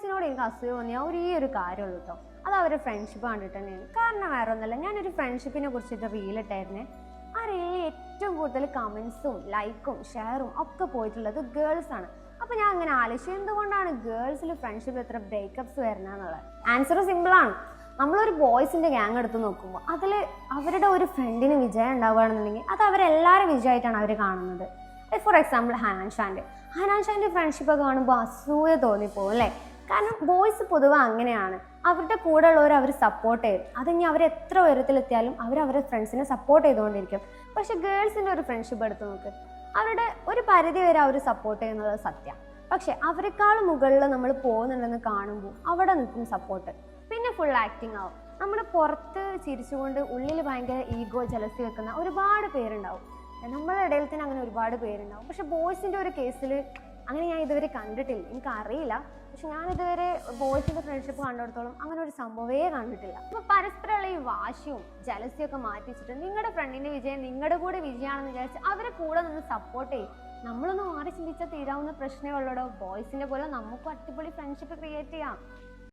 ബോയ്സിനോട് എനിക്ക് അസൂയ തോന്നിയ ഒരു കാര്യമുള്ളൂ കേട്ടോ. അത് അവരുടെ ഫ്രണ്ട്ഷിപ്പ് കണ്ടിട്ട് തന്നെയാണ്. കാരണം വേറെ ഒന്നുമല്ല, ഞാനൊരു ഫ്രണ്ട്ഷിപ്പിനെ കുറിച്ചിട്ട് റീലിട്ടായിരുന്നേ. ആ റീലിൽ ഏറ്റവും കൂടുതൽ കമൻസും ലൈക്കും ഷെയറും ഒക്കെ പോയിട്ടുള്ളത് ഗേൾസാണ്. അപ്പോൾ ഞാൻ അങ്ങനെ ആലോചിച്ചു, എന്തുകൊണ്ടാണ് ഗേൾസിൽ ഫ്രണ്ട്ഷിപ്പ് എത്ര ബ്രേക്കപ്സ് വരുന്നതെന്നുള്ളത്. ആൻസർ സിമ്പിളാണ്. നമ്മളൊരു ബോയ്സിൻ്റെ ഗ്യാങ് എടുത്ത് നോക്കുമ്പോൾ അതിൽ അവരുടെ ഒരു ഫ്രണ്ടിന് വിജയം ഉണ്ടാവുകയാണെന്നുണ്ടെങ്കിൽ അത് അവരെല്ലാവരും വിജയമായിട്ടാണ് അവർ കാണുന്നത്. ഫോർ എക്സാമ്പിൾ ഹനാൻഷാൻ്റെ ഫ്രണ്ട്ഷിപ്പൊക്കെ കാണുമ്പോൾ അസൂയ തോന്നിപ്പോകും അല്ലേ? കാരണം ബോയ്സ് പൊതുവെ അങ്ങനെയാണ്. അവരുടെ കൂടെ ഉള്ളവർ അവർ സപ്പോർട്ട് ചെയ്യും. അതിനി അവരെത്ര ഉയരത്തിലെത്തിയാലും അവരുടെ ഫ്രണ്ട്സിനെ സപ്പോർട്ട് ചെയ്തുകൊണ്ടിരിക്കും. പക്ഷെ ഗേൾസിൻ്റെ ഒരു ഫ്രണ്ട്ഷിപ്പ് എടുത്ത് നോക്ക്, അവരുടെ ഒരു പരിധി വരെ അവർ സപ്പോർട്ട് ചെയ്യുന്നത് സത്യം. പക്ഷെ അവരെക്കാൾ മുകളിൽ നമ്മൾ പോകുന്നുണ്ടെന്ന് കാണുമ്പോൾ അവിടെ നിൽക്കും സപ്പോർട്ട്. പിന്നെ ഫുൾ ആക്ടിങ് ആവും. നമ്മൾ പുറത്ത് ചിരിച്ചുകൊണ്ട് ഉള്ളിൽ ഭയങ്കര ഈഗോ ജലസി വെക്കുന്ന ഒരുപാട് പേരുണ്ടാവും. നമ്മളുടെ ഇടയിൽ തന്നെ അങ്ങനെ ഒരുപാട് പേരുണ്ടാവും. പക്ഷെ ബോയ്സിൻ്റെ ഒരു കേസിൽ അങ്ങനെ ഞാൻ ഇതുവരെ കണ്ടിട്ടില്ല. എനിക്കറിയില്ല, പക്ഷെ ഞാനിതുവരെ ബോയ്സിൻ്റെ ഫ്രണ്ട്ഷിപ്പ് കണ്ടിടത്തോളം അങ്ങനെ ഒരു സംഭവമേ കണ്ടിട്ടില്ല. അപ്പോൾ പരസ്പരമുള്ള ഈ വാശിയും ജലസിയൊക്കെ മാറ്റി വെച്ചിട്ട് നിങ്ങളുടെ ഫ്രണ്ടിൻ്റെ വിജയം നിങ്ങളുടെ കൂടെ വിജയമാണെന്ന് വിചാരിച്ച് അവരെ കൂടെ നിന്ന് സപ്പോർട്ട് ചെയ്യും. നമ്മളൊന്ന് മാറി ചിന്തിച്ചാൽ തീരാവുന്ന പ്രശ്നമേ ഉള്ളൂ. ബോയ്സിൻ്റെ പോലെ നമുക്കും അടിപൊളി ഫ്രണ്ട്ഷിപ്പ് ക്രിയേറ്റ് ചെയ്യാം.